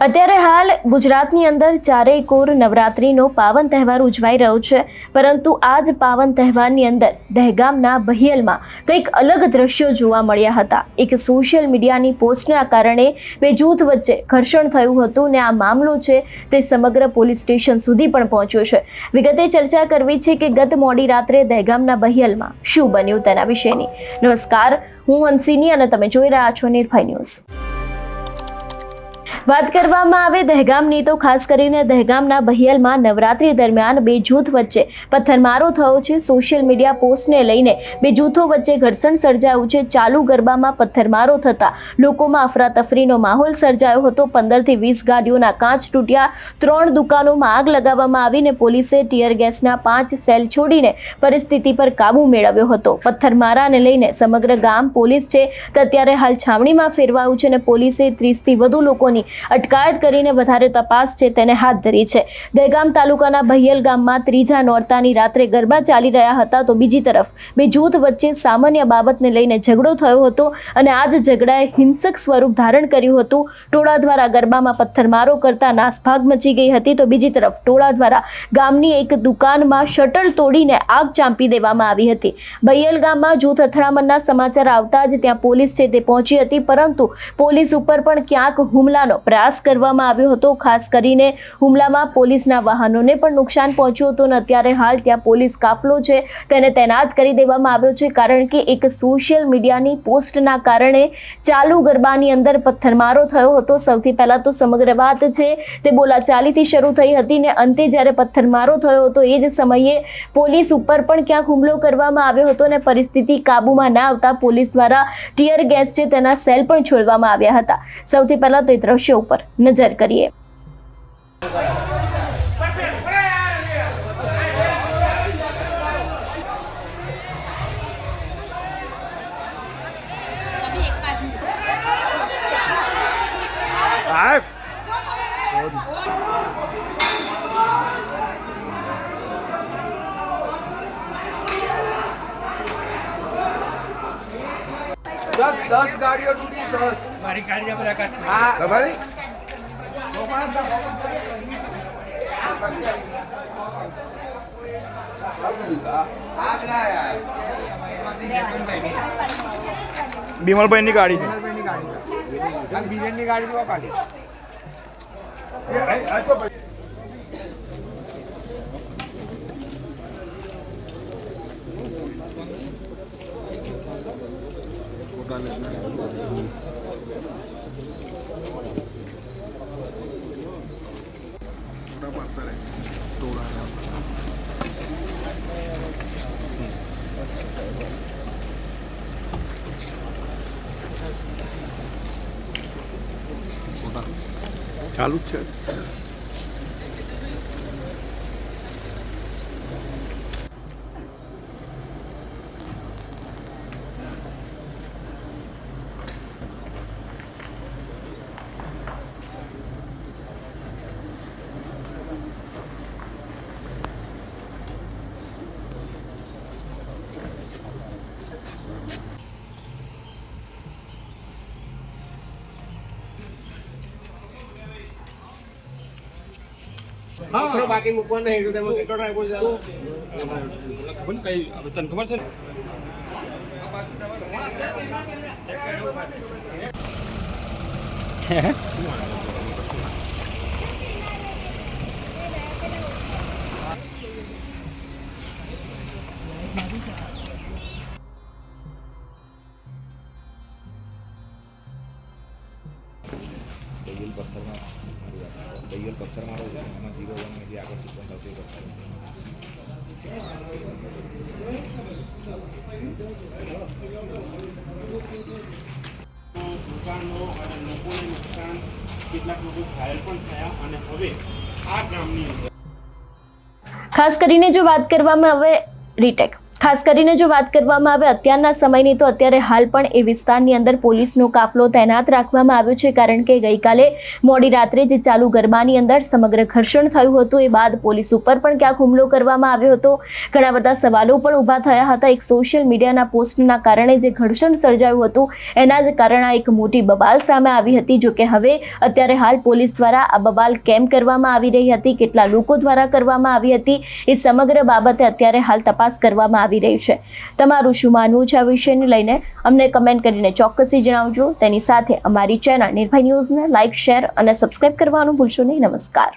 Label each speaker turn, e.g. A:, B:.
A: અત્યારે હાલ ગુજરાતની અંદર ચારેય કોર નવરાત્રીનો પાવન તહેવાર ઉજવાઈ રહ્યો છે, પરંતુ આ જ પાવન તહેવારની અંદર દહેગામના બહિયલમાં કંઈક અલગ દ્રશ્યો જોવા મળ્યા હતા। એક સોશિયલ મીડિયાની પોસ્ટના કારણે બે જૂથ વચ્ચે ઘર્ષણ થયું હતું ને આ મામલો છે તે સમગ્ર પોલીસ સ્ટેશન સુધી પણ પહોંચ્યો છે। વિગતે ચર્ચા કરવી છે કે ગત મોડી રાત્રે દહેગામના બહિયલમાં શું બન્યું તેના વિશેની। નમસ્કાર, હું હંસિની અને તમે જોઈ રહ્યા છો નિર્ભય ન્યૂઝ। વાત કરવામાં આવે દહેગામની તો ખાસ કરીને દહેગામના બહિયલમાં નવરાત્રી દરમિયાન બે જૂથ વચ્ચે પથ્થરમારો થયો છે। સોશિયલ મીડિયા પોસ્ટને લઈને બે જૂથો વચ્ચે ઘર્ષણ સર્જાયું છે। ચાલુ ગરબામાં પથ્થરમારો થતા લોકોમાં અફરાતફરીનો માહોલ સર્જાયો હતો। 15 થી 20 ગાડીઓના કાચ તૂટ્યા। 3 દુકાનોમાં આગ લગાવવામાં આવીને પોલીસે ટીયર ગેસના 5 સેલ છોડીને પરિસ્થિતિ પર કાબુ મેળવ્યો હતો। પથ્થરમારાને લઈને સમગ્ર ગામ પોલીસ છે તો અત્યારે હાલ છાવણીમાં ફેરવાયું છે અને પોલીસે 30 થી વધુ લોકોની અટકાયત કરીને વધારે તપાસ છે તેને હાથ ધરી છે। દહેગામ તાલુકાના બહિયલ ગામમાં ત્રીજા નોરતાની રાત્રે ગરબા ચાલી રહ્યા હતા તો બીજી તરફ બે જૂથ વચ્ચે સામાન્ય બાબતને લઈને ઝઘડો થયો હતો અને આ જ ઝઘડાએ હિંસક સ્વરૂપ ધારણ કર્યું હતું। ટોળા દ્વારા ગરબામાં પથ્થરમારો કરતા નાસભાગ મચી ગઈ હતી તો બીજી તરફ ટોળા દ્વારા ગામની એક દુકાનમાં શટર તોડીને આગ ચાંપી દેવામાં આવી હતી। બહિયલ ગામમાં જૂથ અથડામણના સમાચાર આવતા જ ત્યાં પોલીસ છે તે પહોંચી હતી, પરંતુ પોલીસ ઉપર પણ ક્યાંક હુમલાનો પ્રયાસ કરવામાં આવ્યો હતો। ખાસ કરીને હુમલામાં પોલીસના વાહનોને પણ નુકસાન પહોંચ્યું હતું અને અત્યારે હાલ ત્યાં પોલીસ કાફલો છે તેને તૈનાત કરી દેવામાં આવ્યો છે, કારણ કે એક સોશિયલ મીડિયાની પોસ્ટના કારણે ચાલુ ગરબાની અંદર પથ્થરમારો થયો હતો। સૌથી પહેલા તો સમગ્ર વાત છે તે બોલાચાલીથી શરૂ થઈ હતી ને અંતે જ્યારે પથ્થરમારો થયો હતો એ જ સમયે પોલીસ ઉપર પણ ક્યાંક હુમલો કરવામાં આવ્યો હતો અને પરિસ્થિતિ કાબૂમાં ના આવતા પોલીસ દ્વારા ટીયર ગેસ છે તેના સેલ પણ છોડવામાં આવ્યા હતા। સૌથી પહેલા તો એ દ્રશ્યો ઉપર નજર કરીએ।
B: दस गाड़ियों टूटी, 10 हमारी गाड़ी पर रखा था। हाँ भाई
C: બીમલભાઈ ની ગાડી છે।
B: બીજેન ની ગાડી તો કાઢી
C: ચાલુ જ છે।
B: પથ્થરો બાકી મૂકવાના નહીં તો તેમાં કેટલો ડ્રાઈવર ચાલો ખબર કઈ તને ખબર છે
D: દૈયલ પથ્થર મારો છે એમાં 0-1 જે આગળ સિક્વન્સ આવશે એ પથ્થર
E: દુકાનો અને લોકોને નુકસાન, કેટલાક લોકો ઘાયલ પણ થયા અને હવે આ ગામની અંદર
A: ખાસ કરીને જો વાત કરવામાં આવે રીટેક ખાસ કરીને જો વાત કરવામાં આવે અત્યારના સમયની તો અત્યારે હાલ પણ એ વિસ્તારની અંદર પોલીસનો કાફલો તૈનાત રાખવામાં આવ્યો છે, કારણ કે ગઈકાલે મોડી રાત્રે જે ચાલુ ગરબાની અંદર સમગ્ર ઘર્ષણ થયું હતું એ બાદ પોલીસ ઉપર પણ ક્યાંક હુમલો કરવામાં આવ્યો હતો. ઘણા બધા સવાલો પણ ઊભા થયા હતા. એક સોશિયલ મીડિયાના પોસ્ટના કારણે જે ઘર્ષણ સર્જાયું હતું એના જ કારણે એક મોટી બબાલ સામે આવી હતી. જો કે હવે અત્યારે હાલ પોલીસ દ્વારા આ બબાલ કેમ કરવામાં આવી રહી હતી, કેટલા લોકો દ્વારા કરવામાં આવી હતી, એ સમગ્ર બાબતે અત્યારે હાલ તપાસ કરવામાં આવી રહી છે. તમારું શું માનવું છે આ વિષયને લઈને અમને કમેન્ટ કરીને ચોક્કસથી જણાવજો. તેની સાથે અમારી ચેનલ નિર્ભય ન્યૂઝને લાઇક, શેર અને સબસ્ક્રાઇબ કરવાનું ભૂલશો નહીં. નમસ્કાર.